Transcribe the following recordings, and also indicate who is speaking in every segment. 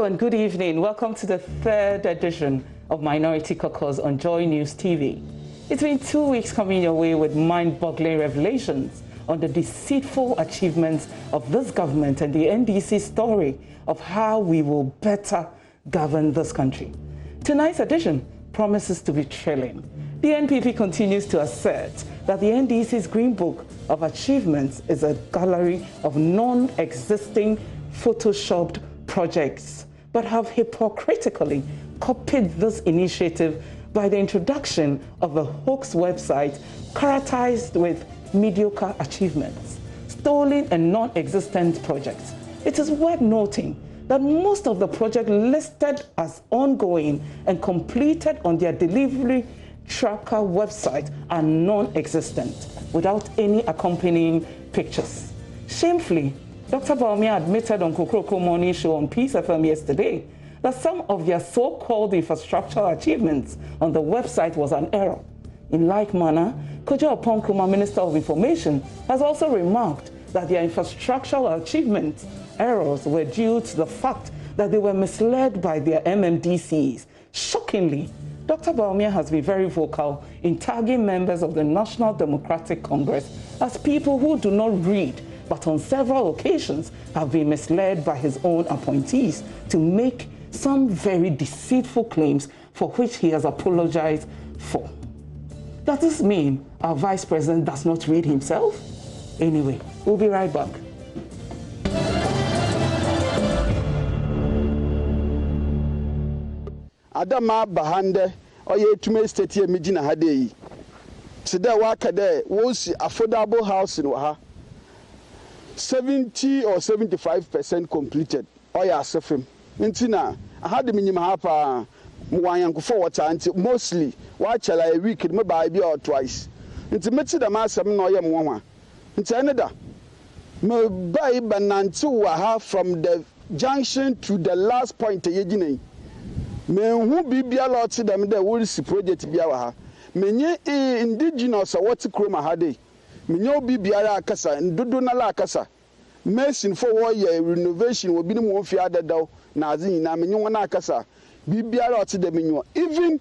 Speaker 1: Hello and good evening. Welcome to the third edition of Minority Caucus on JoyNews TV. It's been 2 weeks coming your way with mind-boggling revelations on the deceitful achievements of this government and the NDC story of how we will better govern this country. Tonight's edition promises to be thrilling. The NPP continues to assert that the NDC's Green Book of Achievements is a gallery of non-existing photoshopped projects, but have hypocritically copied this initiative by the introduction of a hoax website characterized with mediocre achievements, stolen and non-existent projects. It is worth noting that most of the projects listed as ongoing and completed on their delivery tracker website are non-existent, without any accompanying pictures. Shamefully, Dr. Bawumia admitted on Kokroko Morning Show on Peace FM yesterday that some of their so-called infrastructural achievements on the website was an error. In like manner, Kojo Oponkruma, Minister of Information, has also remarked that their infrastructural achievement errors were due to the fact that they were misled by their MMDCs. Shockingly, Dr. Bawumia has been very vocal in tagging members of the National Democratic Congress as people who do not read, but on several occasions have been misled by his own appointees to make some very deceitful claims for which he has apologized for. Does this mean our Vice President does not read himself? Anyway, we'll be right back.
Speaker 2: Adama Bahande, oye tume state ye mijina hade. Today waka there was affordable housing waha. 70 or 75% completed. Oya asefem. Ntina ahade minyima hapa mwanyankufo water until mostly wachala a week me buy bi or twice. Nti meti da masem na oye mwanwa. Nti eneda me buy bananti waha from the junction to the last point ye gine. Me hu bibia lot dem there will see project bia waha. Menye indigenous what kroma hade. Menye obi biara akasa ndodo na la akasa. Mason for 1 year renovation will be no one fear that though Nazin na menye wona akasa. Bibiara ot dem menyo. Even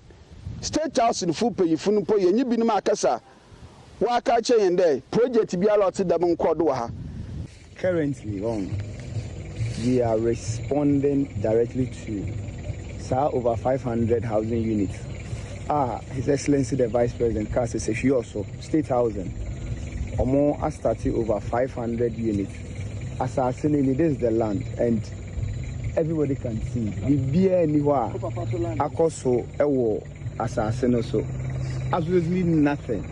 Speaker 2: state house in full pay funu po ye nyi bi no akasa. Wa aka che yen there project biara ot dem nkodo wa ha.
Speaker 3: Currently we are responding directly to over 500 housing units. His Excellency the Vice President Caucus says you also state housing or more has started over 500 units. Assassinating this is the land and everybody can see the beer anywhere akoso ewo assassin also absolutely nothing,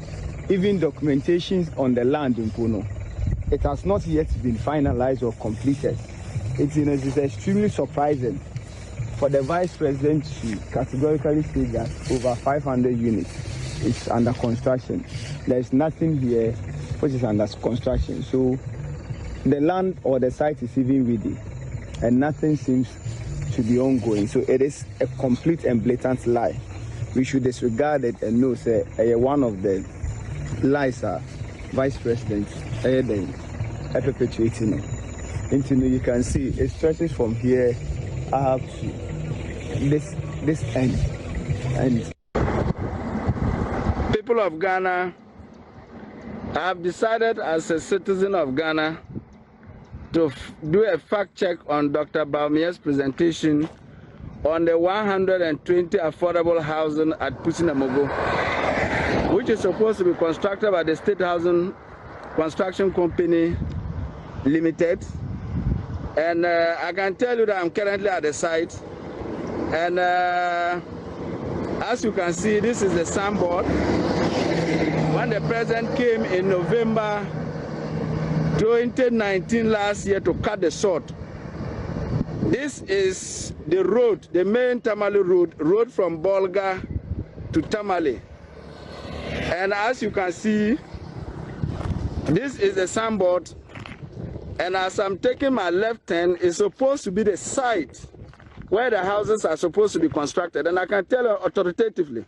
Speaker 3: even documentations on the land in Puno. It has not yet been finalized or completed. It is extremely surprising for the Vice President to categorically say that over 500 units is under construction. There is nothing here which is under construction. So the land or the site is even ready and nothing seems to be ongoing. So it is a complete and blatant lie. We should disregard it and know say one of the lies are Vice President perpetuating it. You can see it stretches from here up to this end. And
Speaker 2: People of Ghana, I have decided as a citizen of Ghana to do a fact check on Dr. Bawumia's presentation on the 120 affordable housing at Pusinamogo, which is supposed to be constructed by the State Housing Construction Company Limited. And I can tell you that I'm currently at the site. And as you can see, this is the signboard. When the president came in November 2019 last year to cut the short, this is the road, the main Tamale road from Bolga to Tamale. And as you can see, this is the signboard. And as I'm taking my left turn, it's supposed to be the site where the houses are supposed to be constructed. And I can tell you authoritatively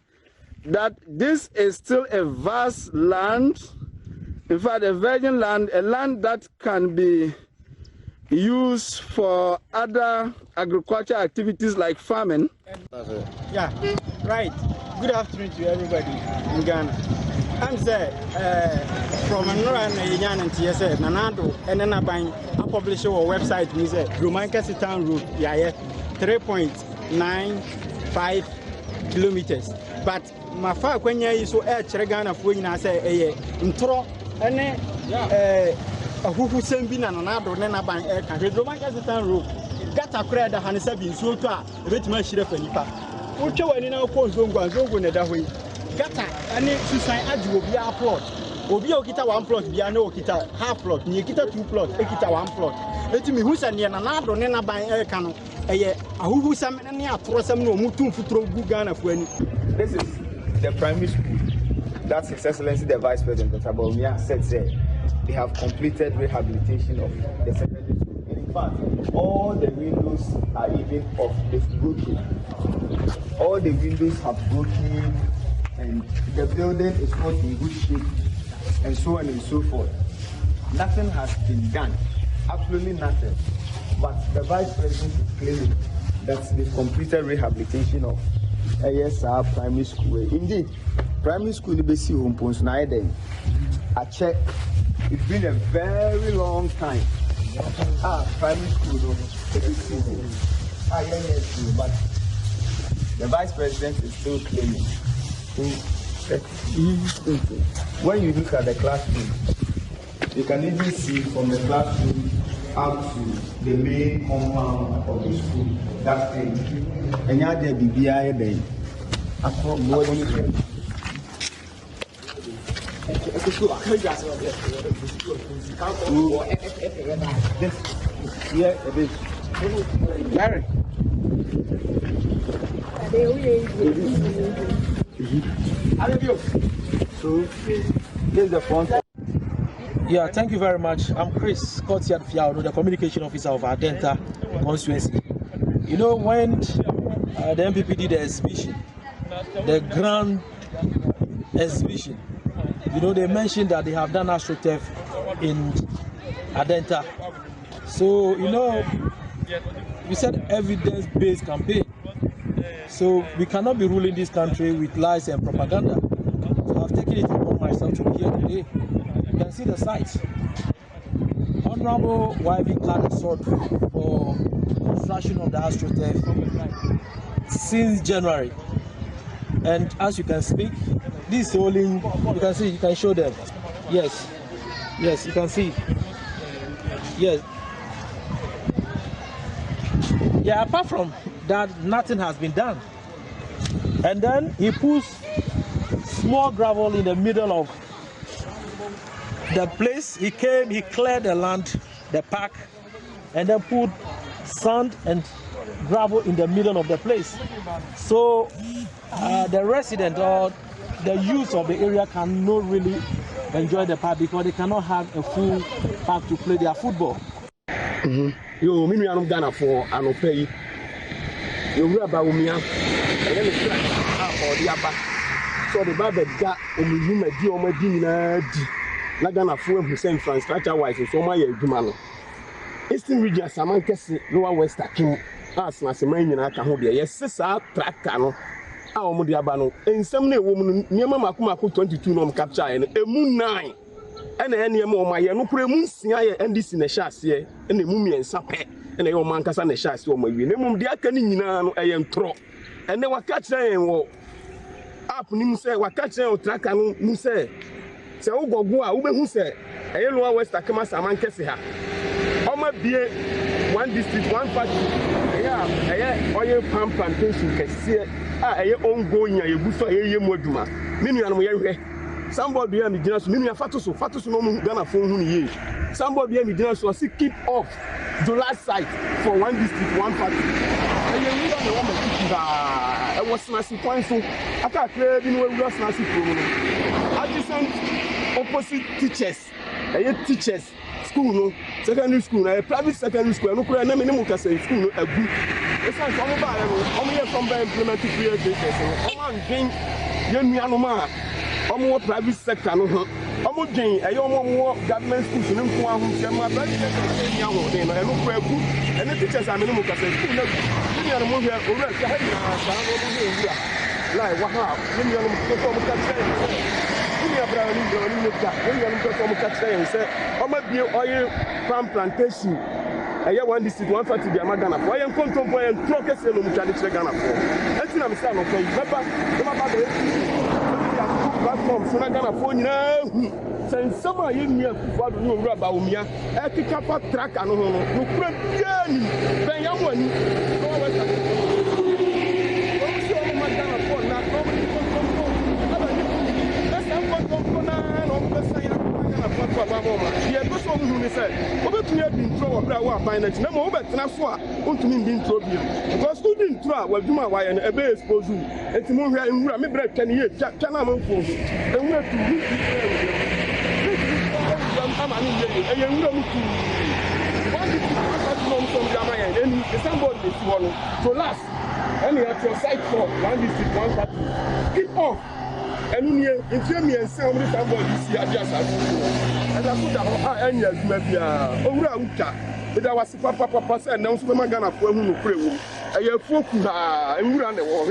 Speaker 2: that this is still a vast land, in fact, a virgin land, a land that can be used for other agricultural activities like farming.
Speaker 3: Yeah, right. Good afternoon to everybody in Ghana. I'm saying from Anora and TSA, Nanado, and then I publish our website. We say Romanka Town Road, 3.95 kilometers. But my father, when you so Ghana for you, I say, intro, and a who send bin and another, then I buy air country. Romanka Town Road, got a credit, and it's been so far, a bit much sheriff and Nipa. Uche wani na ko zongo na da hoyi gata ani susan adu obi a plot obi okita 1 plot bia na okita half plot ni okita 2 plot ekita 1 plot eti mi hu se ne na ado ne na ban e ka no eye ahuhu sam ne atoro sam na omutum futuro gu Ghana fu ani. This is the primary school that His Excellency the Vice President Dr. Bawumia said they have completed rehabilitation of the secondary school. In fact, all the windows are even of the broken. All the windows have broken and the building is not in good shape and so on and so forth. Nothing has been done, absolutely nothing. But the Vice President is claiming that they've completed rehabilitation of ASR primary school. Indeed, primary school in Besi Hompons Naiden. I check, it's been a very long time. Primary school, but the Vice President is still claiming. When you look at the classroom, you can even see from the classroom out to the main compound of the school. That thing. And you have the BBI there.
Speaker 2: Larry.
Speaker 3: So, here's the front.
Speaker 4: Yeah, thank you very much. I'm Chris Fiaudo, the communication officer of Adenta constituency. You know, when the MPP did the exhibition, the grand exhibition, you know, they mentioned that they have done AstroTurf in Adenta. So, you know, we said evidence-based campaign. So we cannot be ruling this country with lies and propaganda. So I've taken it upon myself to be here today. You can see the sites. Honorable YV card sought for construction of the AstroTurf since January. And as you can speak, this holding, you can see, you can show them. Yes, yes, you can see. Yes. Yeah, apart from that, nothing has been done. And then he puts small gravel in the middle of the place. He came, he cleared the land, the park, and then put sand and gravel in the middle of the place. So the resident or the youth of the area cannot really enjoy the park because they cannot have a full park to play their football.
Speaker 5: Yo, me am Ghana for an pay. You read about me, and then the or the Abba. So the Babet got on the Medina, Nagana for who sent infrastructure wise, and so my Dumano. Eastern region, Samankesi, Lower West Akim, as Nasimanian Akahodia, yes, Sissa, Tracano, our Modiabano, and some woman near Makumaku 22 nom capture and a moon 9. And any more my no premus and this in a chassis and the mummy and sape and a man can a chassis or my name the Akanina I am tro and they were catching up Nimse were catching or track and Muse. So go who say a yellow West Akama Saman Kessiha. Oh my dear, one district, one party. Yeah, oil pump plantation can see a ongoing a bufa a moduma. Minian. Somebody be me dinner me fatus no Ghana phone ye. Somebody be me dinner so keep off the last site for one district, one party. And you don't know what I was snazzy point so I can't clear in where we are snazzy program. Adjacent opposite teachers. Teachers school no secondary school a private secondary school no kura na me no say school no agu. It's like some ba no from implement create this. Come on drink yen nuanoma. Private sector no almost doing a young more government schools in Mpuahu, Sema, and look for a book, and the teachers are minimum because they school. Many are moving over like what how? Many are from Cathay. Many are browning, many are from Cathay and say, I might be oil palm plantation. I have one district, 140 the Amagana. Why am contemporary and Caucus and Muchadic Ghana for? That's in Amsterdam. Remember the platform, so I'm gonna phone now. Since summer, you knew what you were about me. I pick up a track and no journey. Then you want yeah, that's what we said. Over to me, been through a brown finance. No more, but not for to me being through you. Because student try what do my way and a base for you. And to move here in Rami bread 10 years, can I move for you? And we have to read and you know me too. Why did you from Yamaya and somebody is one to last? And you have your side for one district, one party. Keep off. And in me and somebody see I just as and I put that any maybe over but I was papa said now Superman Ghana for who pray. I have folk and we run the war,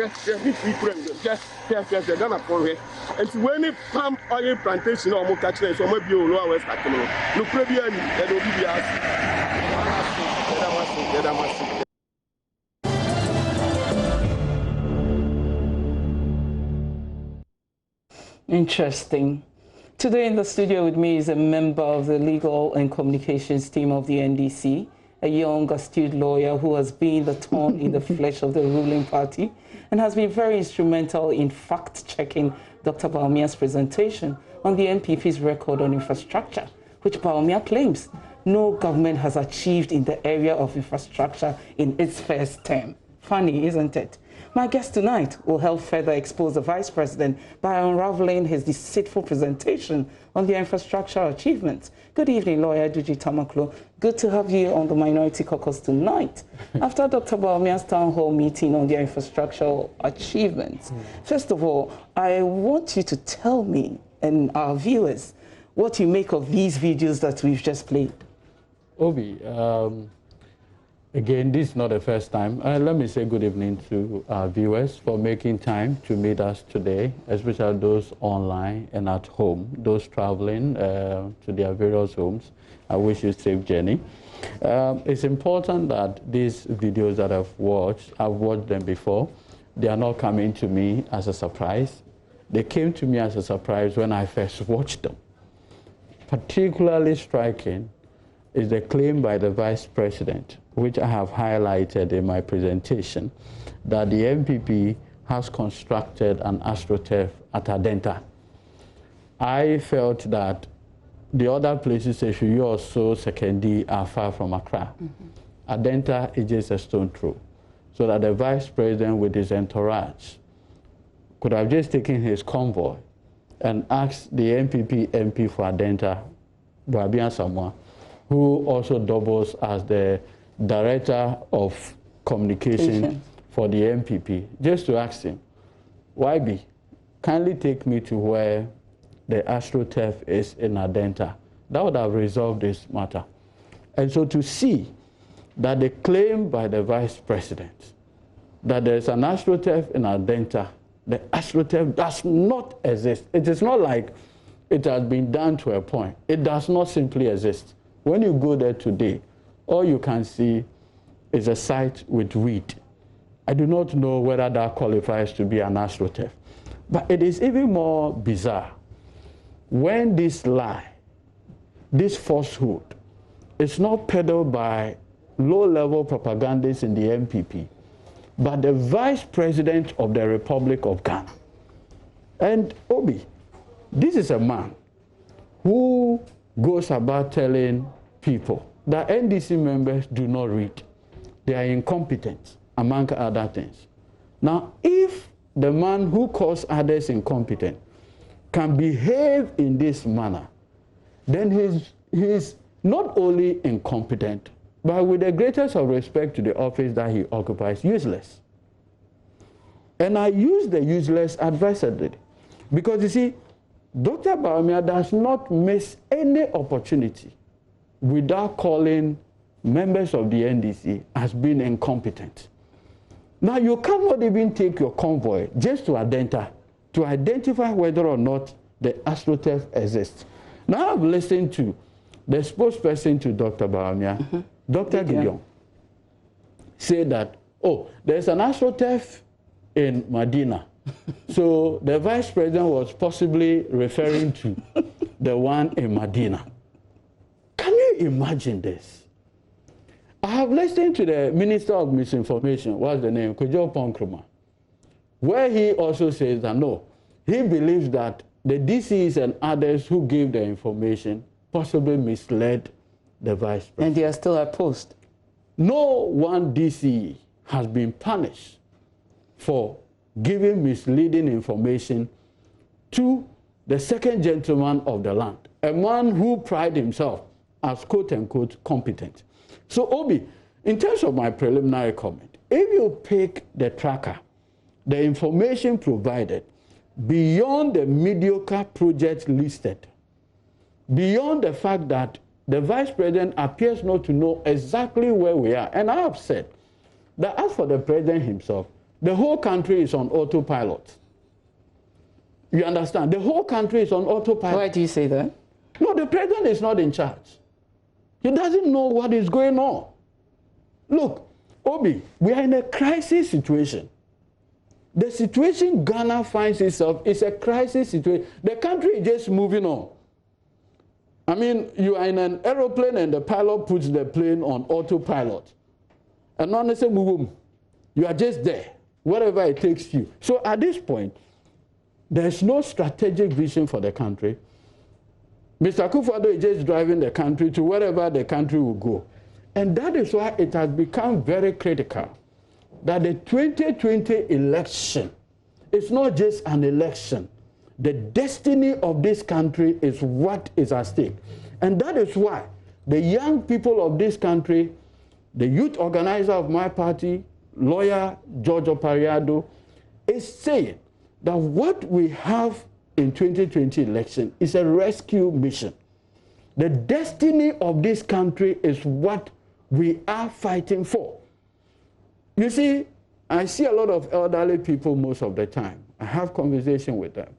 Speaker 5: just Ghana for her. And to any palm oil plantation or more catching so maybe you know West Africa. Look, maybe that will be us.
Speaker 1: Interesting. Today in the studio with me is a member of the Legal and Communications team of the NDC, a young astute lawyer who has been the thorn in the flesh of the ruling party and has been very instrumental in fact-checking Dr. Bawumia's presentation on the NPP's record on infrastructure, which Bawumia claims no government has achieved in the area of infrastructure in its first term. Funny, isn't it? My guest tonight will help further expose the Vice President by unraveling his deceitful presentation on the infrastructure achievements. Good evening, lawyer Duji Tamakloe. Good to have you on the Minority Caucus tonight. After Dr. Bawumia's town hall meeting on the infrastructure achievements, first of all, I want you to tell me and our viewers what you make of these videos that we've just played.
Speaker 6: Obi, again, this is not the first time. Let me say good evening to our viewers for making time to meet us today, especially those online and at home, those traveling to their various homes. I wish you a safe journey. It's important that these videos that I've watched them before. They are not coming to me as a surprise. They came to me as a surprise when I first watched them. Particularly striking is the claim by the Vice President, which I have highlighted in my presentation, that the MPP has constructed an astroturf at Adenta. I felt that the other places, if you also Sekendi, are far from Accra. Adenta is just a stone throw. So that the Vice President with his entourage could have just taken his convoy and asked the MPP MP for Adenta, Babian Samoa, who also doubles as the Director of Communication for the MPP, just to ask him, YB, kindly take me to where the AstroTurf is in Adenta. That would have resolved this matter. And so to see that the claim by the Vice President that there is an AstroTurf in Adenta, the AstroTurf does not exist. It is not like it has been done to a point. It does not simply exist. When you go there today, all you can see is a site with weed. I do not know whether that qualifies to be an AstroTurf. But it is even more bizarre when this lie, this falsehood, is not peddled by low-level propagandists in the MPP, but the Vice President of the Republic of Ghana. And Obi, this is a man who goes about telling people that NDC members do not read. They are incompetent, among other things. Now, if the man who calls others incompetent can behave in this manner, then he's not only incompetent, but with the greatest of respect to the office that he occupies, useless. And I use the useless advisedly, because you see, Dr. Bawumia does not miss any opportunity without calling members of the NDC as being incompetent. Now, you cannot even take your convoy just to identify whether or not the AstroTurf exists. Now, I've listened to the spokesperson to Dr. Bawumia, Dr. Gideon, say that, oh, there's an AstroTurf in Medina. So the vice president was possibly referring to the one in Medina. Can you imagine this? I have listened to the Minister of Misinformation, what's the name, Kojo Ponkroma, where he also says that no, he believes that the DCs and others who gave the information possibly misled the vice president.
Speaker 1: And they are still at post.
Speaker 6: No one DCE has been punished for giving misleading information to the second gentleman of the land, a man who prided himself as quote-unquote competent. So, Obi, in terms of my preliminary comment, if you pick the tracker, the information provided, beyond the mediocre project listed, beyond the fact that the vice president appears not to know exactly where we are, and I have said that as for the president himself, the whole country is on autopilot. You understand? The whole country is on autopilot.
Speaker 1: Why do you say that?
Speaker 6: No, the president is not in charge. He doesn't know what is going on. Look, Obi, we are in a crisis situation. The situation Ghana finds itself is a crisis situation. The country is just moving on. I mean, you are in an aeroplane and the pilot puts the plane on autopilot. And not necessarily, you are just there, wherever it takes you. So at this point, there's no strategic vision for the country. Mr. Akufo-Addo is just driving the country to wherever the country will go. And that is why it has become very critical that the 2020 election is not just an election. The destiny of this country is what is at stake. And that is why the young people of this country, the youth organizer of my party, lawyer George Opariado, is saying that what we have in 2020 election is a rescue mission. The destiny of this country is what we are fighting for. You see, I see a lot of elderly people most of the time. I have conversation with them.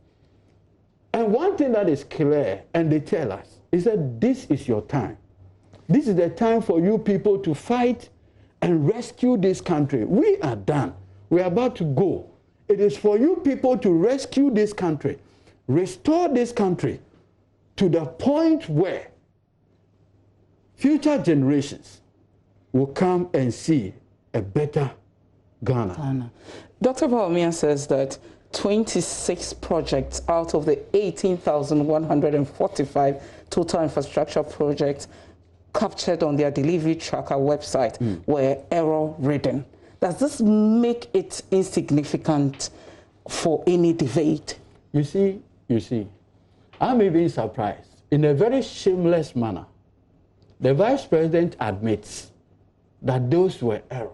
Speaker 6: And one thing that is clear, and they tell us, is that this is your time. This is the time for you people to fight and rescue this country. We are done. We are about to go. It is for you people to rescue this country, restore this country to the point where future generations will come and see a better Ghana.
Speaker 1: Dr. Bawumia says that 26 projects out of the 18,145 total infrastructure projects captured on their delivery tracker website were error-ridden. Does this make it insignificant for any debate?
Speaker 6: You see, I'm even surprised. In a very shameless manner, the vice president admits that those were error.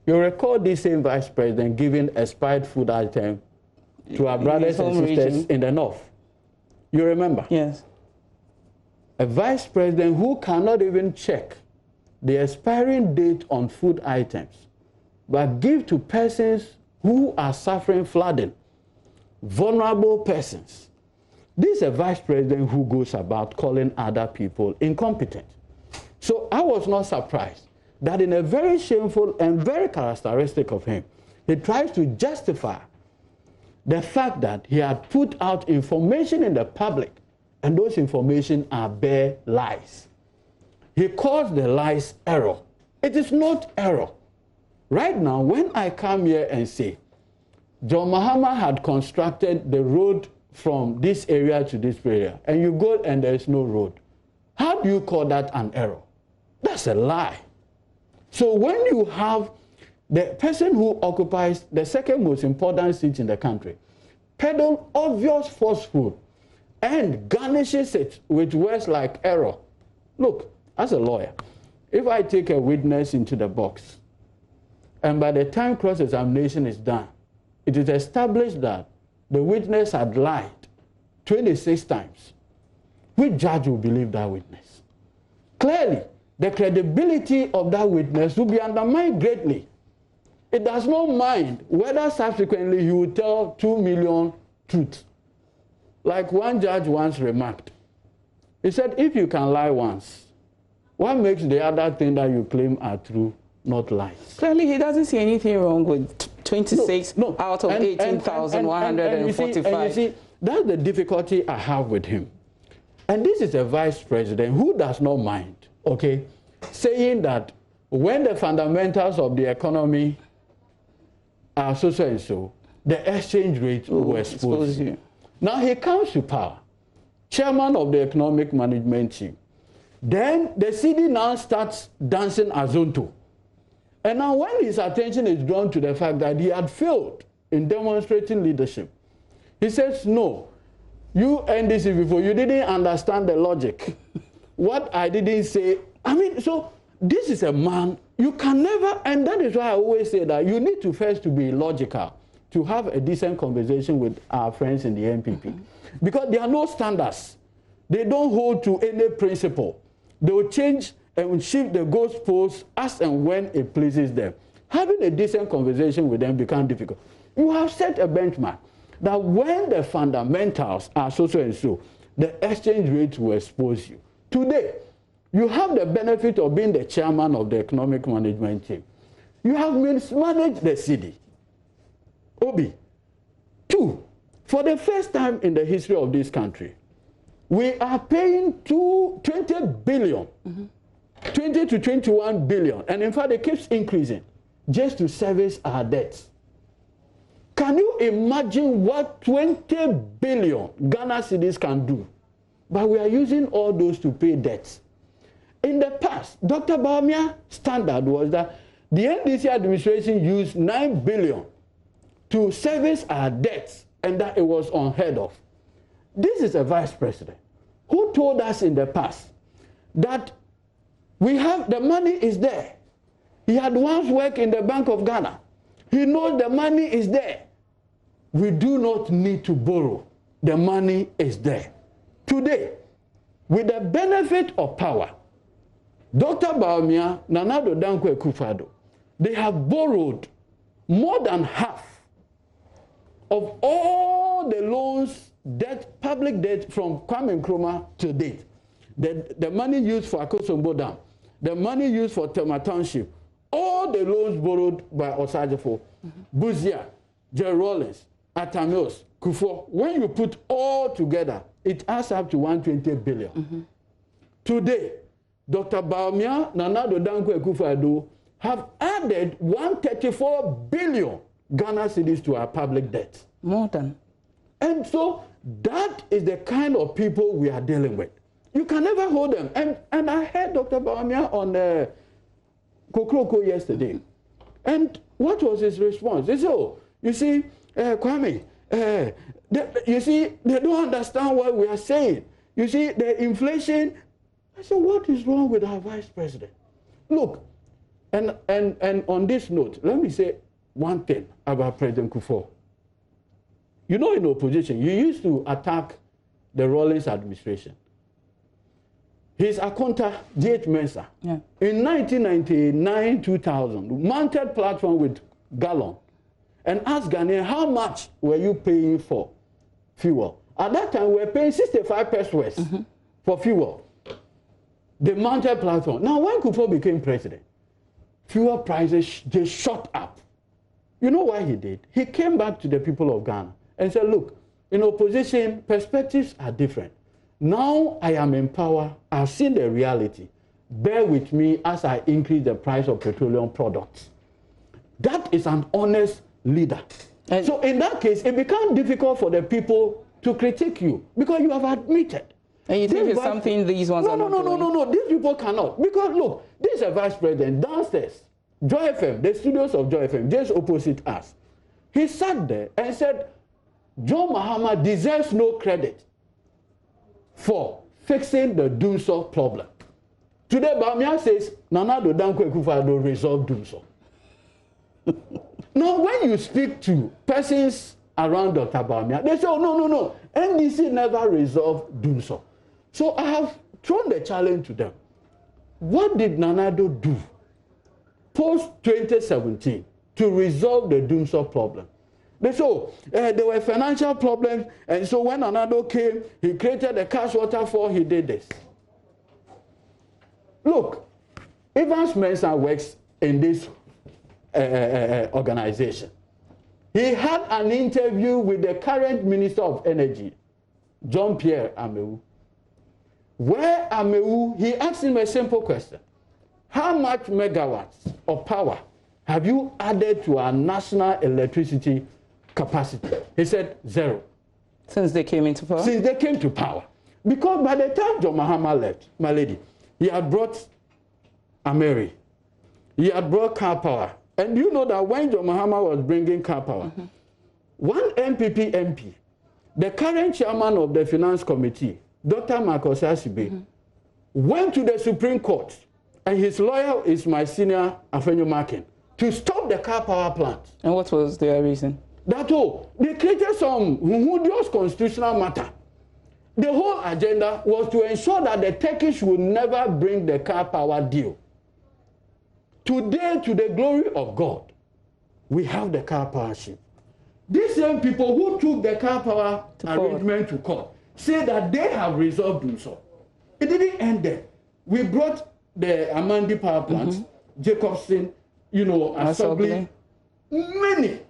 Speaker 6: You recall this same vice president giving expired food item to our brothers and sisters in the north. You remember?
Speaker 1: Yes.
Speaker 6: A vice president who cannot even check the expiring date on food items, but give to persons who are suffering flooding, vulnerable persons. This is a vice president who goes about calling other people incompetent. So I was not surprised that in a very shameful and very characteristic of him, he tries to justify the fact that he had put out information in the public, and those information are bare lies. He calls the lies error. It is not error. Right now, when I come here and say, John Mahama had constructed the road from this area to this area, and you go and there's no road, how do you call that an error? That's a lie. So when you have the person who occupies the second most important seat in the country peddle obvious falsehood and garnishes it with words like error. Look, as a lawyer, if I take a witness into the box, and by the time cross-examination is done, it is established that the witness had lied 26 times. Which judge will believe that witness? Clearly, the credibility of that witness will be undermined greatly. It does not mind whether subsequently he will tell 2 million truths. Like one judge once remarked, he said, if you can lie once, what makes the other thing that you claim are true not lies?
Speaker 1: Clearly, he doesn't see anything wrong with 26 out of 18,145.
Speaker 6: And you see, that's the difficulty I have with him. And this is a vice president who does not mind, okay, saying that when the fundamentals of the economy are so and so, the exchange rate will expose you. Now he comes to power, chairman of the economic management team. Then the CD now starts dancing azonto. And now when his attention is drawn to the fact that he had failed in demonstrating leadership, he says, no, you NDC before, you didn't understand the logic. What I didn't say, I mean, so this is a man, you can never, and that is why I always say that you need to first to be logical, to have a decent conversation with our friends in the NPP. Because there are no standards. They don't hold to any principle. They will change and shift the goalposts as and when it pleases them. Having a decent conversation with them becomes difficult. You have set a benchmark that when the fundamentals are so and so, the exchange rate will expose you. Today, you have the benefit of being the chairman of the economic management team. You have mismanaged the city. Obi. 2, for the first time in the history of this country, we are paying 20 billion, 20 to 21 billion, and in fact it keeps increasing just to service our debts. Can you imagine what 20 billion Ghana cedis can do? But we are using all those to pay debts. In the past, Dr. Bawumia's standard was that the NDC administration used 9 billion to service our debts, and that it was unheard of. This is a vice president who told us in the past that we have, the money is there. He had once worked in the Bank of Ghana. He knows the money is there. We do not need to borrow. The money is there. Today, with the benefit of power, Dr. Bawumia, Nana Addo Dankwa Akufo-Addo, they have borrowed more than half of all the loans, debt, public debt from Kwame Nkrumah to date. The money used for Akosombo Dam, the money used for Tema Township, all the loans borrowed by Osajefo, Buzia, Jerry Rawlings, Atamios, Kufuor, when you put all together, it adds up to 120 billion. Today, Dr. Bawumia, Nana Addo Dankwa Akufo-Addo have added 134 billion Ghana cedis to our public debt.
Speaker 1: More than.
Speaker 6: And so that is the kind of people we are dealing with. You can never hold them. And I heard Dr. Bawumia on Kokroko yesterday. And what was his response? He said, oh, you see, Kwame, you see, they don't understand what we are saying. You see, the inflation. I said, what is wrong with our vice president? Look, and on this note, let me say one thing about President Kufuor. You know, in opposition, you used to attack the Rawlings administration. His accountant, D.H. Mensah, in 1999-2000, mounted platform with Gallon and asked Ghanaians, how much were you paying for fuel? At that time, we were paying 65 pesos for fuel. The mounted platform. Now, when Kufuor became president, fuel prices just shot up. You know why he did? He came back to the people of Ghana and said, look, in opposition, perspectives are different. Now I am in power. I've seen the reality. Bear with me as I increase the price of petroleum products. That is an honest leader. And so in that case, it becomes difficult for the people to critique you because you have admitted.
Speaker 1: And you think it's something these ones are not doing?
Speaker 6: No. These people cannot. Because look, this is a vice president downstairs. Joy FM, the studios of Joy FM, just opposite us. He sat there and said, John Mahama deserves no credit for fixing the Dumsor problem. Today, Bawumia says, Nana Addo Dankwa Akufo-Addo resolved Dumsor. Now, when you speak to persons around Dr. Bawumia, they say, oh, no. NDC never resolved Dumsor. So I have thrown the challenge to them. What did Nana-Addo do post-2017 to resolve the Dumsor problem? They said, there were financial problems, and so when Nana-Addo came, he created a cash waterfall, he did this. Look, Evans Mensah works in this organization. He had an interview with the current Minister of Energy, Jean-Pierre Amewu, where Amewu, he asked him a simple question. How much megawatts of power have you added to our national electricity capacity? He said 0.
Speaker 1: Since they came into power?
Speaker 6: Since they came to power. Because by the time John Mahama left, my lady, he had brought Ameri. He had brought car power. And you know that when John Mahama was bringing car power, one MPP MP, the current chairman of the Finance Committee, Dr. Marcus Asibe, went to the Supreme Court, and his lawyer is my senior Afenyo Makin, to stop the car power plant.
Speaker 1: And what was their reason?
Speaker 6: That all, they created some hudious constitutional matter. The whole agenda was to ensure that the Turkish would never bring the car power deal. Today, to the glory of God, we have the car power ship. These same people who took the car power arrangement to court say that they have resolved Dumsor. It didn't end there. We brought the Amandi power plants, Jacobson, Asogli, many.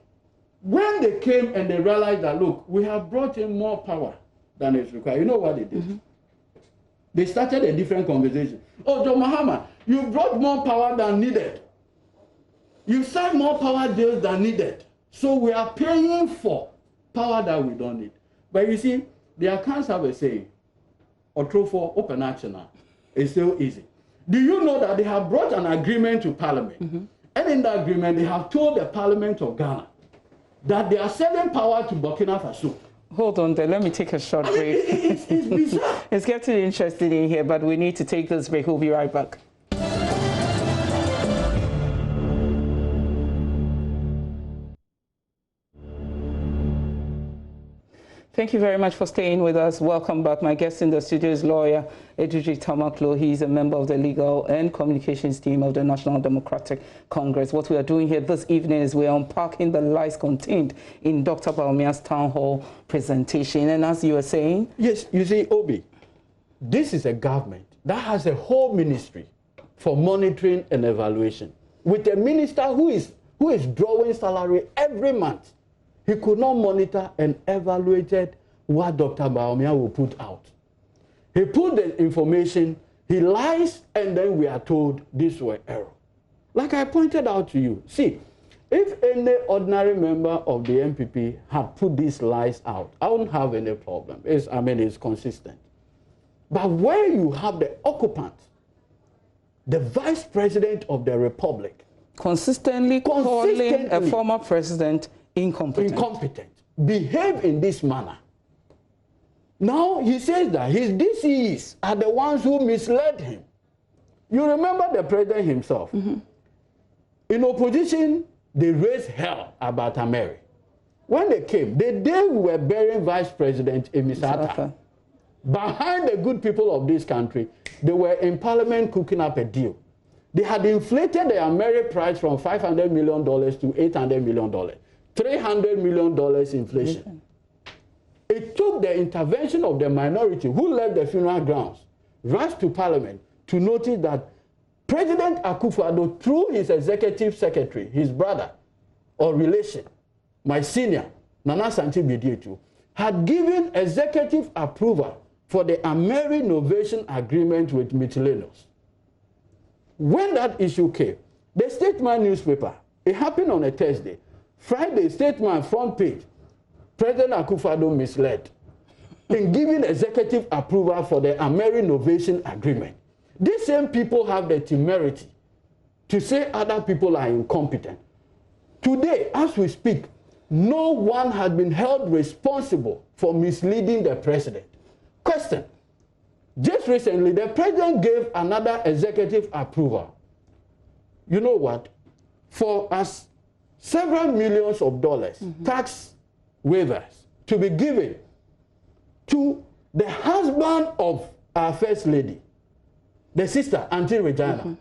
Speaker 6: When they came and they realized that, look, we have brought in more power than is required, you know what they did? They started a different conversation. Oh, John Mahama, you brought more power than needed. You signed more power deals than needed. So we are paying for power that we don't need. But you see, the accounts have a saying, Otrofo open action is so easy. Do you know that they have brought an agreement to Parliament? And in that agreement, they have told the Parliament of Ghana that they are selling power to Burkina Faso.
Speaker 1: Hold on there, let me take a short break.
Speaker 6: It's bizarre.
Speaker 1: It's getting interesting in here, but we need to take this break. We'll be right back. Thank you very much for staying with us. Welcome back. My guest in the studio is lawyer Edudzi Tamakloe. He's a member of the legal and communications team of the National Democratic Congress. What we are doing here this evening is we are unpacking the lies contained in Dr. Bawumia's town hall presentation. And as you were saying...
Speaker 6: Yes, you see, Obi, this is a government that has a whole ministry for monitoring and evaluation, with a minister who is drawing salary every month. He could not monitor and evaluated what Dr. Bawumia will put out. He put the information, he lies, and then we are told this were error. Like I pointed out to you, see, if any ordinary member of the MPP had put these lies out, I wouldn't have any problem. It's consistent. But where you have the occupant, the vice president of the republic,
Speaker 1: consistently calling a former president incompetent,
Speaker 6: behave in this manner. Now he says that his DCEs are the ones who misled him. You remember the president himself. In opposition, they raised hell about Ameri. When they came, the day we were burying Vice President Emisata, behind the good people of this country, they were in Parliament cooking up a deal. They had inflated the Ameri price from $500 million to $800 million. $300 million inflation. It took the intervention of the minority who left the funeral grounds, rushed to Parliament to notice that President Akufo-Addo, through his executive secretary, his brother or relation, my senior, Nana Santi Bidietu, had given executive approval for the Ameri Innovation Agreement with Mytilenos. When that issue came, the Statesman newspaper, it happened on a Thursday, Friday, Statesman front page, President Akufo-Addo misled in giving executive approval for the Ameri Innovation Agreement. These same people have the temerity to say other people are incompetent. Today, as we speak, no one has been held responsible for misleading the president. Question. Just recently, the president gave another executive approval. You know what? For us, several millions of dollars tax waivers to be given to the husband of our First Lady, the sister, Auntie Regina.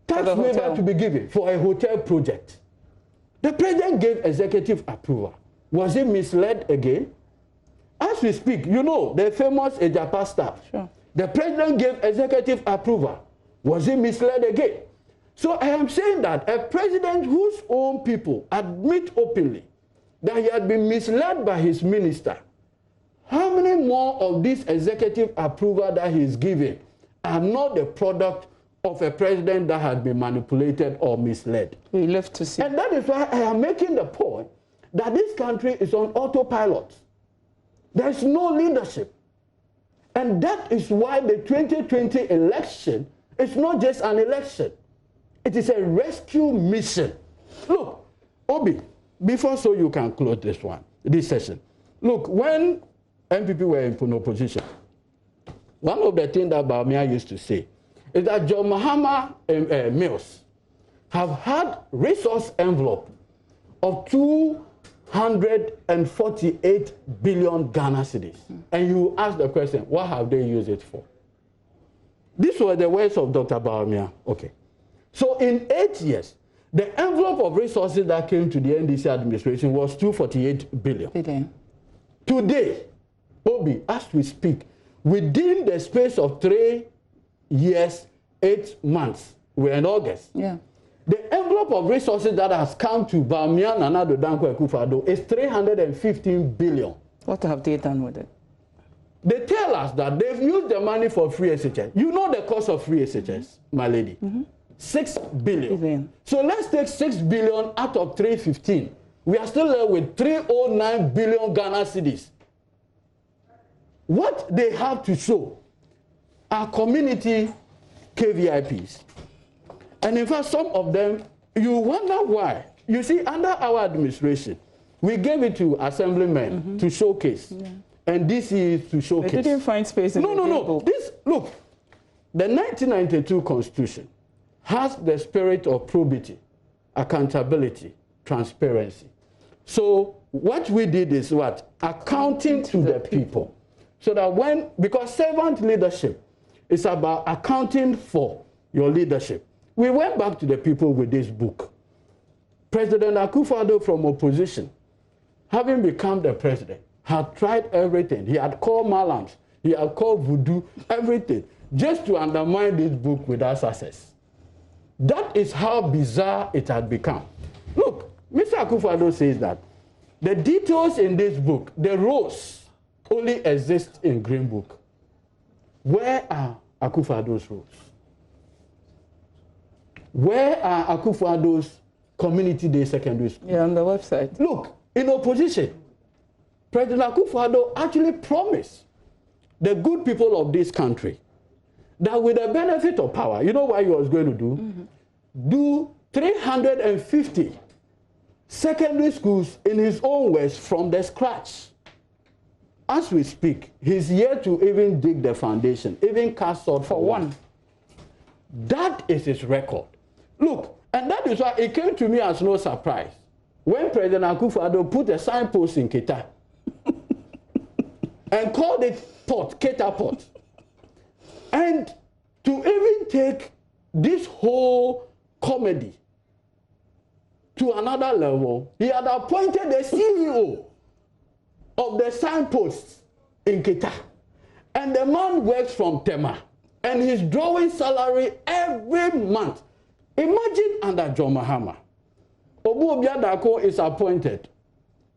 Speaker 6: Tax waiver to be given for a hotel project. The president gave executive approval. Was he misled again? As we speak, you know, the famous Ejapa staff.
Speaker 1: Sure.
Speaker 6: The president gave executive approval. Was he misled again? So I am saying that a president whose own people admit openly that he had been misled by his minister, how many more of this executive approval that he is giving are not the product of a president that had been manipulated or misled?
Speaker 1: We live to see.
Speaker 6: And that is why I am making the point that this country is on autopilot. There is no leadership. And that is why the 2020 election is not just an election. It is a rescue mission. Look, Obi, before so you can close this session. Look, when MPP were in opposition, one of the things that Bawumia used to say is that John Mahama Mills have had resource envelope of 248 billion Ghana cedis. And you ask the question, what have they used it for? These were the words of Dr. Bawumia. Okay. So in 8 years, the envelope of resources that came to the NDC administration was 248 billion. Today, Obi, as we speak, within the space of 3 years, 8 months, we're in August.
Speaker 1: Yeah.
Speaker 6: The envelope of resources that has come to Bawumia and Nana Danko Akufo-Addo is 315 billion.
Speaker 1: What have they done with it?
Speaker 6: They tell us that they've used the money for free SHS. You know the cost of free SHS, my lady? 6 billion. So let's take 6 billion out of 315. We are still there with 309 billion Ghana cedis. What they have to show are community KVIPs. And in fact, some of them, you wonder why. You see, under our administration, we gave it to assemblymen to showcase. Yeah. And this is to showcase.
Speaker 1: They didn't find space in the
Speaker 6: No. This, look, the 1992 Constitution has the spirit of probity, accountability, transparency. So what we did is what? Accounting to the people. So that because servant leadership is about accounting for your leadership. We went back to the people with this book. President Akufo-Addo from opposition, having become the president, had tried everything. He had called Malams, he had called voodoo, everything, just to undermine this book without success. That is how bizarre it had become. Look, Mr. Akufo-Addo says that the details in this book, the rows, only exist in Green Book. Where are Akufo-Addo's rows? Where are Akufo-Addo's community day secondary school?
Speaker 1: Yeah, on the website.
Speaker 6: Look, in opposition, President Akufo-Addo actually promised the good people of this country that with the benefit of power, you know what he was going to do? Do 350 secondary schools in his own words from the scratch. As we speak, he's yet to even dig the foundation, even cast salt for one. That is his record. Look, and that is why it came to me as no surprise when President Akufo-Addo put a signpost in Keta and called it port, Keta Port. And to even take this whole comedy to another level, he had appointed the CEO of the signposts in Keta. And the man works from Tema. And he's drawing salary every month. Imagine under John Mahama. Obu Obiadako is appointed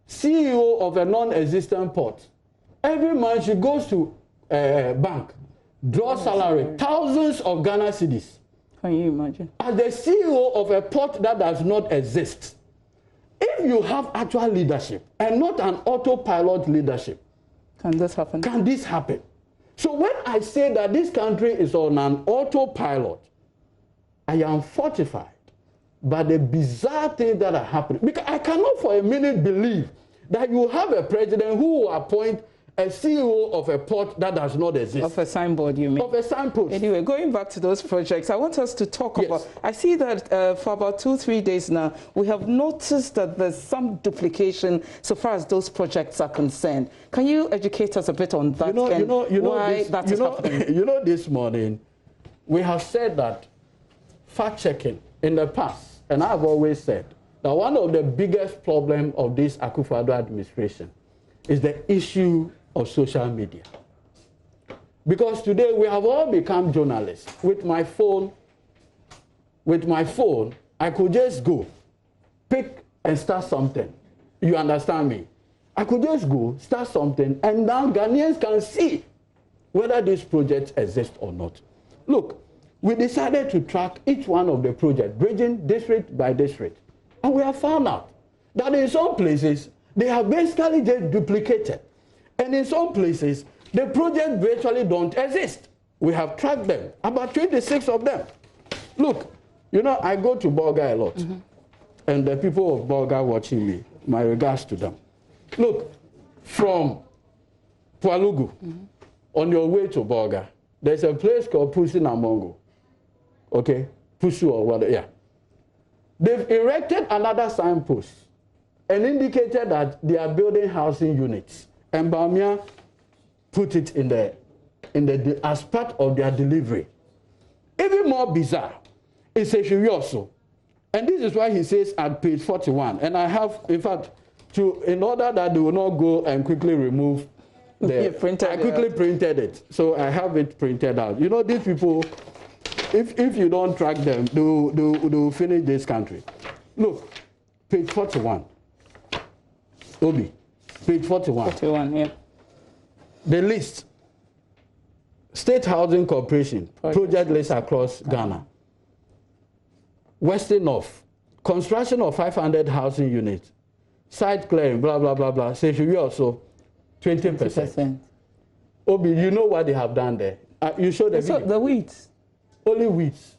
Speaker 6: CEO of a non-existent port. Every month she goes to a bank, draws salary, thousands of Ghana cedis.
Speaker 1: Can you imagine?
Speaker 6: As the CEO of a port that does not exist. If you have actual leadership and not an autopilot leadership,
Speaker 1: can this happen?
Speaker 6: Can this happen? So when I say that this country is on an autopilot, I am fortified by the bizarre things that are happening. Because I cannot for a minute believe that you have a president who will appoint a CEO of a port that does not exist.
Speaker 1: Of a signboard, you mean?
Speaker 6: Of a signpost.
Speaker 1: Anyway, going back to those projects, I want us to talk about, I see that for about 2-3 days now, we have noticed that there's some duplication so far as those projects are concerned. Can you educate us a bit on that? Why that is happening?
Speaker 6: You know, this morning, we have said that fact-checking in the past, and I've always said that one of the biggest problems of this Akufo-Addo administration is the issue of social media. Because today we have all become journalists. With my phone, I could just go, pick and start something. You understand me? I could just go, start something, and now Ghanaians can see whether this project exists or not. Look, we decided to track each one of the projects, bridging district by district. And we have found out that in some places, they have basically just duplicated. And in some places, the projects virtually don't exist. We have tracked them, about 26 of them. Look, you know, I go to Bolga a lot. And the people of Bolga watching me, my regards to them. Look, from Pualugu, on your way to Bolga, there's a place called Pusi Namongo. Okay? Pusu or whatever, yeah. They've erected another signpost and indicated that they are building housing units. And Bamia put it as part of their delivery. Even more bizarre is Seshirioso. And this is why he says at page 41. And I have, in fact, in order that they will not go and quickly remove I quickly printed it. So I have it printed out. You know, these people, if you don't track them, they will finish this country. Look, page 41. Obi, page 41. 41, yeah. The list. State Housing Corporation, project list across Ghana. Western North, construction of 500 housing units. Site clearing, blah, blah, blah, blah. Say, should we also 20%. Obi, you know what they have done there? You showed the video.
Speaker 1: The weeds.
Speaker 6: Only weeds.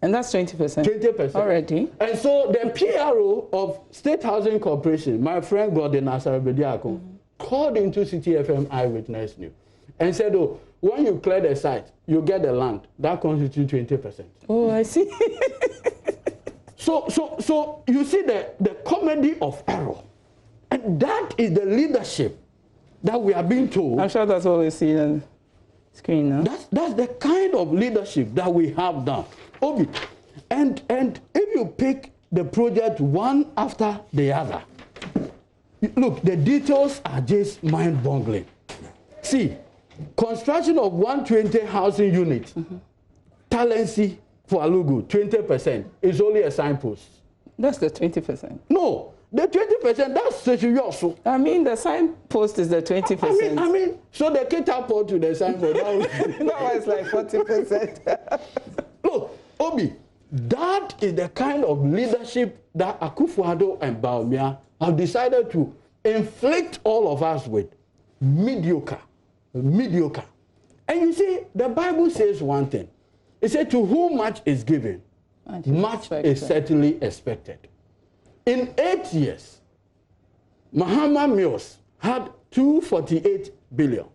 Speaker 1: And that's 20%.
Speaker 6: 20%.
Speaker 1: Already.
Speaker 6: And so the PRO of State Housing Corporation, my friend Gordon Asarabediako, called into City FM Eyewitness News and said, oh, when you clear the site, you get the land. That constitutes 20%.
Speaker 1: Oh, I see.
Speaker 6: So you see the comedy of error. And that is the leadership that we are being told.
Speaker 1: I'm sure that's what we see on the screen now.
Speaker 6: That's the kind of leadership that we have done. Obi, and if you pick the project one after the other, look, the details are just mind-boggling. See, construction of 120 housing units, Talensi for Alugu, 20% is only a signpost.
Speaker 1: That's the 20%.
Speaker 6: No, the 20%, that's Seshirioso.
Speaker 1: I mean, the signpost is the 20%.
Speaker 6: I mean, so the catapult to the signpost.
Speaker 1: That was like 40%.
Speaker 6: Look, Obi, that is the kind of leadership that Akufo-Addo and Bawumia have decided to inflict all of us with. Mediocre. Mediocre. And you see, the Bible says one thing. It said, to whom much is given, much is certainly expected. In 8 years, Mahama Mills had 248 billion.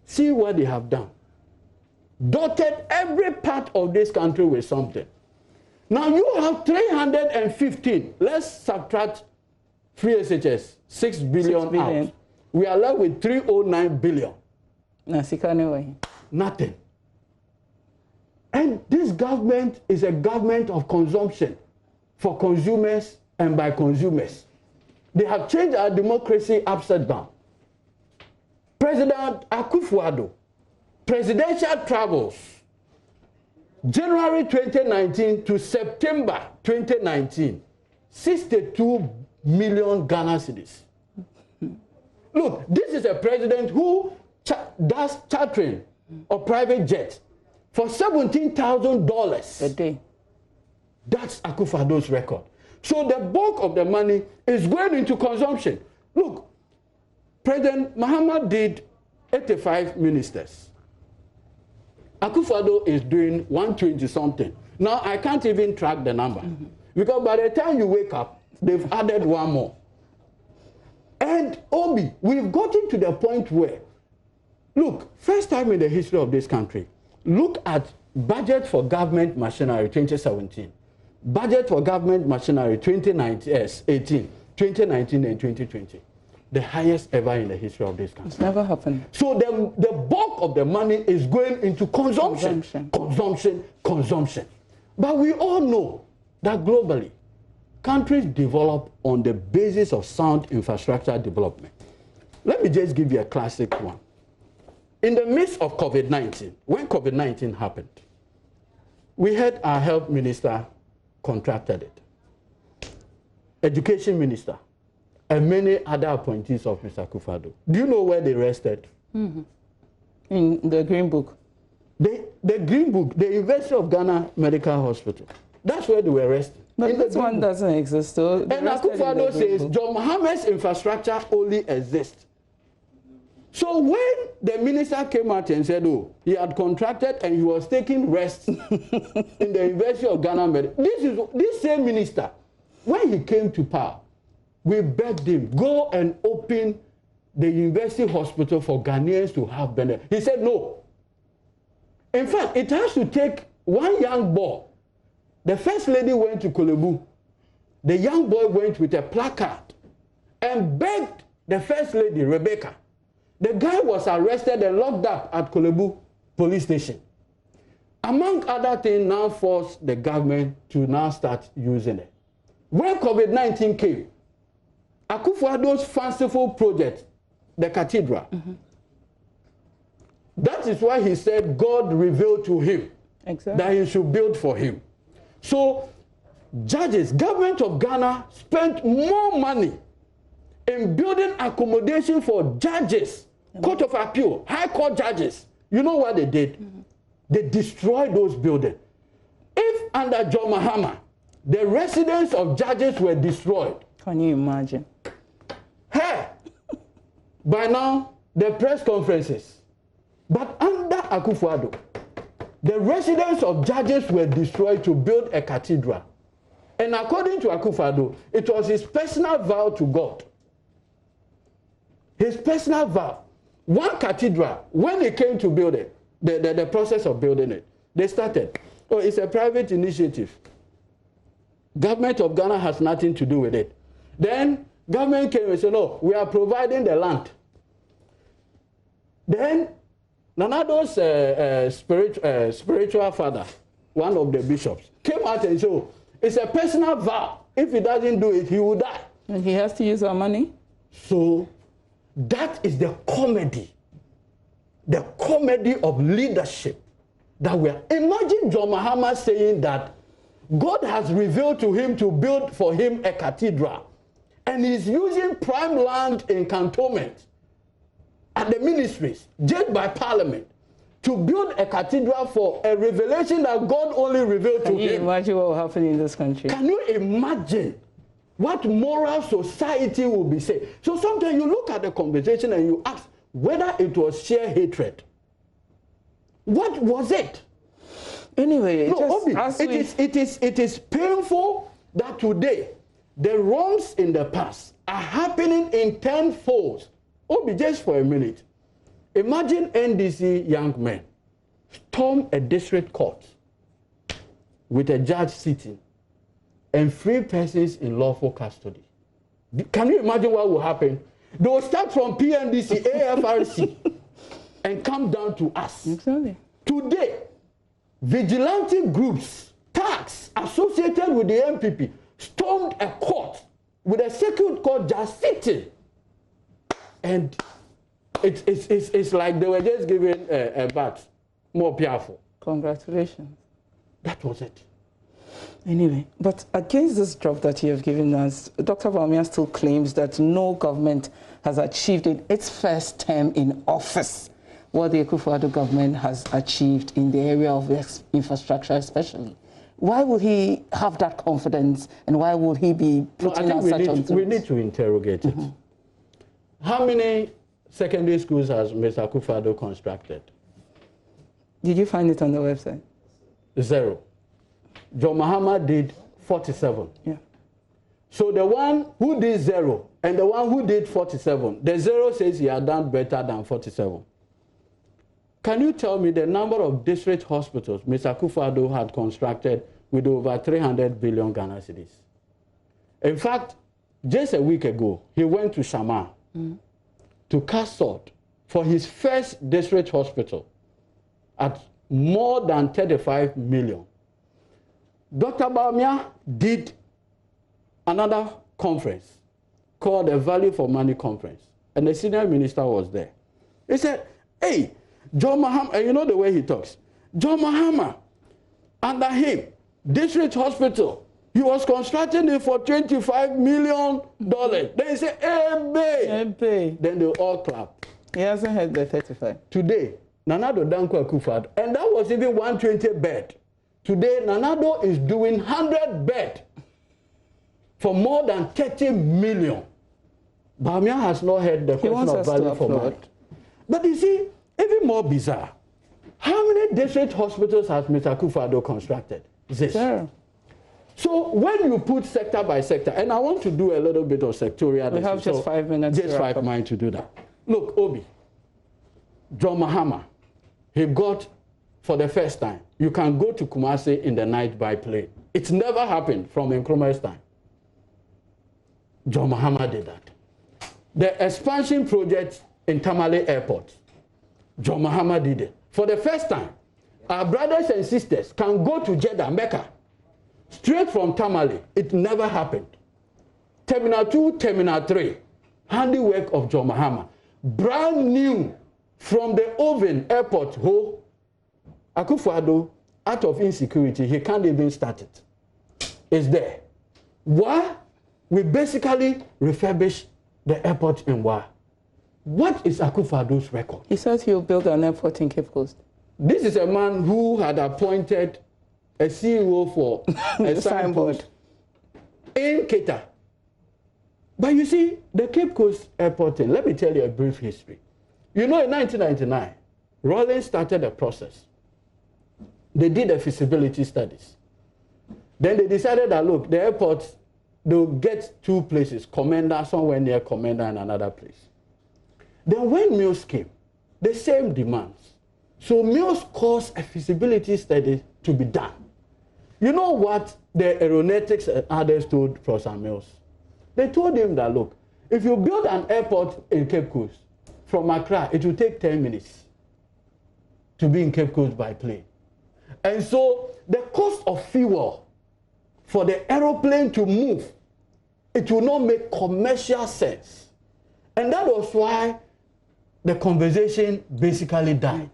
Speaker 6: See what they have done. Dotted every part of this country with something. Now you have 315. Let's subtract free SHS, 6 billion out. We are left with 309 billion. Nothing. And this government is a government of consumption for consumers and by consumers. They have changed our democracy upside down. President Akufo-Addo, presidential travels, January 2019 to September 2019, 62 million Ghana cedis. Look, this is a president who does chartering of private jets for $17,000
Speaker 1: a day.
Speaker 6: That's Akufo-Addo's record. So the bulk of the money is going into consumption. Look, President Mahama did 85 ministers. Akufo-Addo is doing 120 something. Now I can't even track the number. Because by the time you wake up, they've added one more. And Obi, we've gotten to the point where Look, first time in the history of this country, look at budget for government machinery 2017, budget for government machinery 2018, 2019 and 2020. The highest ever in the history of this country.
Speaker 1: It's never happened.
Speaker 6: So the bulk of the money is going into consumption. But we all know that globally, countries develop on the basis of sound infrastructure development. Let me just give you a classic one. In the midst of COVID-19, when COVID-19 happened, we had our health minister contracted it, education minister, and many other appointees of Mr. Akufo-Addo. Do you know where they rested?
Speaker 1: In the Green Book.
Speaker 6: The Green Book, the University of Ghana Medical Hospital. That's where they were resting.
Speaker 1: But this one doesn't exist, though.
Speaker 6: And Akufo-Addo says John Mohammed's infrastructure only exists. So when the minister came out and said, oh, he had contracted and he was taking rest in the University of Ghana Medical, this same minister, when he came to power, we begged him, go and open the university hospital for Ghanaians to have benefit. He said no. In fact, it has to take one young boy. The first lady went to Kolebu. The young boy went with a placard and begged the first lady, Rebecca. The guy was arrested and locked up at Kolebu police station. Among other things, now forced the government to now start using it. When COVID-19 came, Akufo-Addo's fanciful project, the cathedral, that is why he said God revealed to him that he should build for him. So, judges, government of Ghana spent more money in building accommodation for judges, Court of Appeal, High Court judges. You know what they did? They destroyed those buildings. If under John Mahama, the residence of judges were destroyed.
Speaker 1: Can you imagine?
Speaker 6: Hey, by now, the press conferences. But under Akufo-Addo, the residence of judges were destroyed to build a cathedral. And according to Akufo-Addo, it was his personal vow to God. His personal vow. One cathedral, when he came to build it, the process of building it, they started. Oh, it's a private initiative. Government of Ghana has nothing to do with it. Then government came and said, no, we are providing the land. Then Nanado's spiritual father, one of the bishops, came out and said, oh, it's a personal vow. If he doesn't do it, he will die.
Speaker 1: And he has to use our money?
Speaker 6: So that is the comedy of leadership that we are. Imagine John Mahama saying that God has revealed to him to build for him a cathedral, and he's using prime land in cantonment at the ministries, judged by parliament, to build a cathedral for a revelation that God only revealed to him. Can you
Speaker 1: imagine what will happen in this country?
Speaker 6: Can you imagine what moral society will be saying? So sometimes you look at the conversation and you ask whether it was sheer hatred. What was it?
Speaker 1: Anyway,
Speaker 6: no, it is painful that today the wrongs in the past are happening in tenfold. Obi, just for a minute. Imagine NDC young men storm a district court with a judge sitting and 3 persons in lawful custody. Can you imagine what will happen? They will start from PNDC, AFRC, and come down to us.
Speaker 1: Exactly.
Speaker 6: Today, vigilante groups, tags associated with the MPP, stormed a court with a circuit court just sitting. And it's like they were just given a bat, more powerful.
Speaker 1: Congratulations.
Speaker 6: That was it.
Speaker 1: Anyway, but against this drop that you have given us, Dr. Bawumia still claims that no government has achieved in its first term in office what the Akufo-Addo government has achieved in the area of infrastructure especially. Why would he have that confidence, and why would he be putting out such on
Speaker 6: we need to interrogate it. How many secondary schools has Mr. Akufo-Addo constructed?
Speaker 1: Did you find it on the website?
Speaker 6: 0. John Mahama did 47.
Speaker 1: Yeah.
Speaker 6: So the one who did 0 and the one who did 47, the 0 says he had done better than 47. Can you tell me the number of district hospitals Mr. Akufo-Addo had constructed with over 300 billion Ghana cedis? In fact, just a week ago, he went to Shama to cast salt for his first district hospital at more than 35 million. Dr. Bawumia did another conference called the Value for Money Conference, and the senior minister was there. He said, hey, John Mahama, and you know the way he talks, John Mahama, under him, district hospital, he was constructing it for $25 million. They say, hey, then they all clap.
Speaker 1: He hasn't had the 35.
Speaker 6: Today, Nanado Danko Akufo-Addo, and that was even 120 bed. Today, Nanado is doing 100 bed for more than 30 million. Bawumia has not heard the question of value for money. But you see, even more bizarre, how many district hospitals has Mr. Akufo-Addo constructed? This.
Speaker 1: Sure.
Speaker 6: So when you put sector by sector, and I want to do a little bit of sectorial.
Speaker 1: We have just 5 minutes.
Speaker 6: Just 5 minutes to do that. Look, Obi, John Mahama, he got, for the first time, you can go to Kumasi in the night by plane. It's never happened from Nkrumah's time. John Mahama did that. The expansion project in Tamale Airport, John Mahama did it. For the first time, our brothers and sisters can go to Jeddah, Mecca, straight from Tamale. It never happened. Terminal 2, Terminal 3, handiwork of John Mahama. Brand new from the Oven Airport. Akufo-Addo, out of insecurity, he can't even start it. It's there. Why? We basically refurbish the airport in Wa. What is Akufo-Addo's record?
Speaker 1: He says he'll build an airport in Cape Coast.
Speaker 6: This is a man who had appointed a CEO for a signboard in Keita. But you see, the Cape Coast airport thing, let me tell you a brief history. You know, in 1999, Rollins started a process. They did a feasibility studies. Then they decided that, look, the airport, they'll get 2 places, Commander, somewhere near Commander, and another place. Then when Mills came, the same demands. So Mills caused a feasibility study to be done. You know what the aeronautics and others told Professor Mills? They told him that, look, if you build an airport in Cape Coast, from Accra, it will take 10 minutes to be in Cape Coast by plane. And so the cost of fuel for the aeroplane to move, it will not make commercial sense. And that was why the conversation basically died.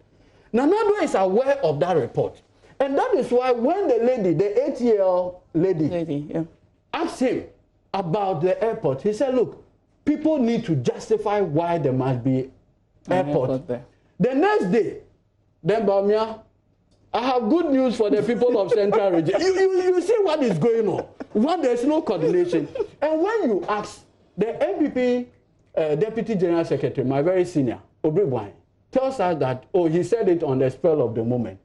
Speaker 6: Nanado is aware of that report. And that is why when the lady, the 8-year-old lady, asked him about the airport, he said, look, people need to justify why there must be airport there. The next day, then Bawumia, I have good news for the people of Central Region. You see what is going on. One, there's no coordination. And when you ask the MPP Deputy General Secretary, my very senior, Obribwai, tells us that, oh, he said it on the spur of the moment.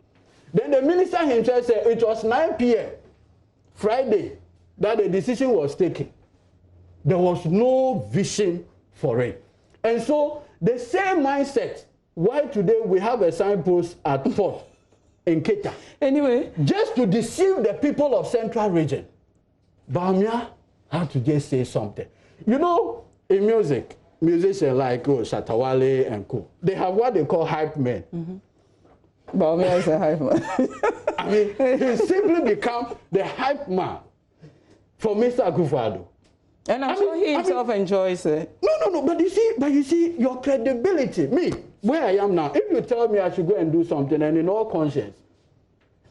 Speaker 6: Then the minister himself said it was 9 p.m. Friday that the decision was taken. There was no vision for it. And so the same mindset, why today we have a signpost at port in Keita. Anyway, just to deceive the people of Central Region, Bawumia had to just say something. You know, in music, musicians like Shatawale and Co, they have what they call hype men. Bawumia is a hype man. I mean, he simply become the hype man for Mr. Akufo-Addo.
Speaker 1: And I'm sure he himself enjoys it.
Speaker 6: No, but you see, your credibility, me, where I am now, if you tell me I should go and do something and in all conscience,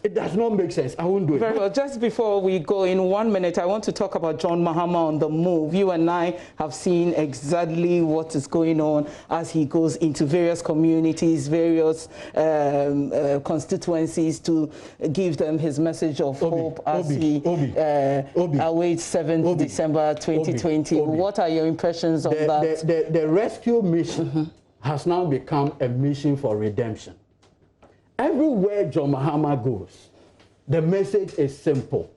Speaker 6: it does not make sense. I won't do it.
Speaker 1: Very well. Just before we go, in 1 minute, I want to talk about John Mahama on the move. You and I have seen exactly what is going on as he goes into various communities, various constituencies to give them his message of hope as he awaits 7th December 2020. What are your impressions of that?
Speaker 6: The rescue mission has now become a mission for redemption. Everywhere John Mahama goes, the message is simple.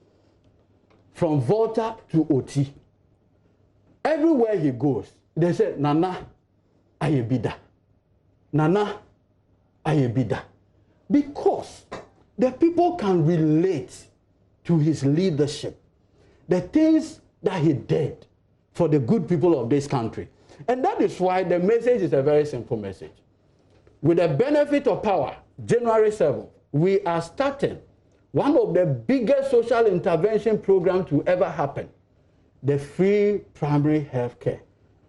Speaker 6: From Volta to Oti. Everywhere he goes, they say, Nana, Ayebida. Nana,
Speaker 7: ayebida, because the people can relate to his leadership, the things that he did for the good people of this country. And that is why the message is a very simple message. With the benefit of power, January 7th, we are starting one of the biggest social intervention programs to ever happen, the free primary health care.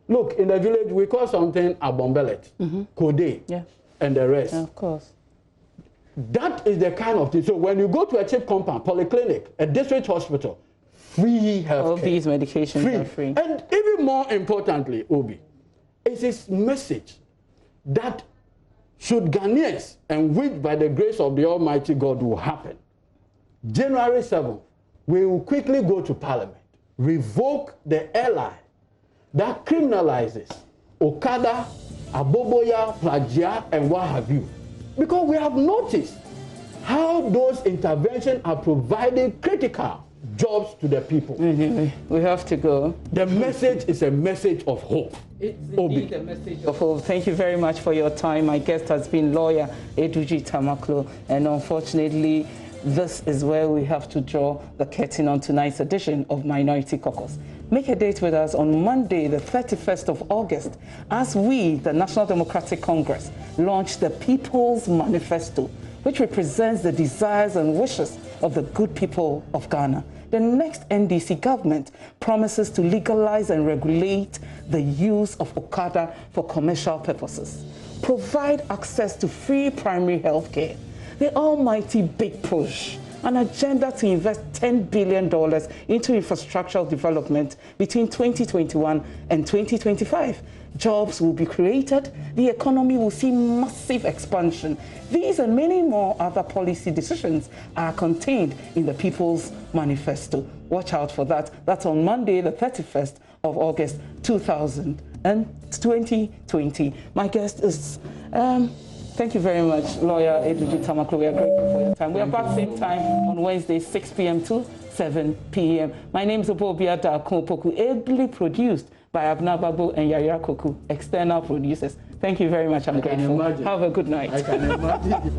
Speaker 7: Look, in the village, we call something abombelet, Kode, and the rest.
Speaker 1: Yeah, of course.
Speaker 7: That is the kind of thing. So when you go to a cheap compound, polyclinic, a district hospital, free health care.
Speaker 1: All these medications are free.
Speaker 7: And even more importantly, Obi, is his message that should Ghanaians, and which by the grace of the Almighty God will happen, January 7th, we will quickly go to Parliament, revoke the airline that criminalizes Okada, Aboboya, Plagia, and what have you. Because we have noticed how those interventions are providing critical jobs to the people.
Speaker 1: We have to go.
Speaker 7: The message is a message of hope.
Speaker 1: It's indeed a message of hope. Thank you very much for your time. My guest has been lawyer Eduji Tamakloe, and unfortunately, this is where we have to draw the curtain on tonight's edition of Minority Caucus. Make a date with us on Monday, the 31st of August, as we, the National Democratic Congress, launch the People's Manifesto, which represents the desires and wishes of the good people of Ghana. The next NDC government promises to legalize and regulate the use of Okada for commercial purposes, provide access to free primary health care, the almighty big push, an agenda to invest $10 billion into infrastructural development between 2021 and 2025. Jobs will be created, the economy will see massive expansion. These and many more other policy decisions are contained in the People's Manifesto. Watch out for that. That's on Monday, the 31st of August, 2020. My guest is... thank you very much, lawyer Eduji Tamakloe. We are grateful for your time. We are back same time on Wednesday, 6 p.m. to 7 p.m. My name is Obobiada Akunpoku, ably produced by Abna Babu and Yaya Koku, external producers. Thank you very much. I'm grateful. Have a good night.
Speaker 7: I can imagine.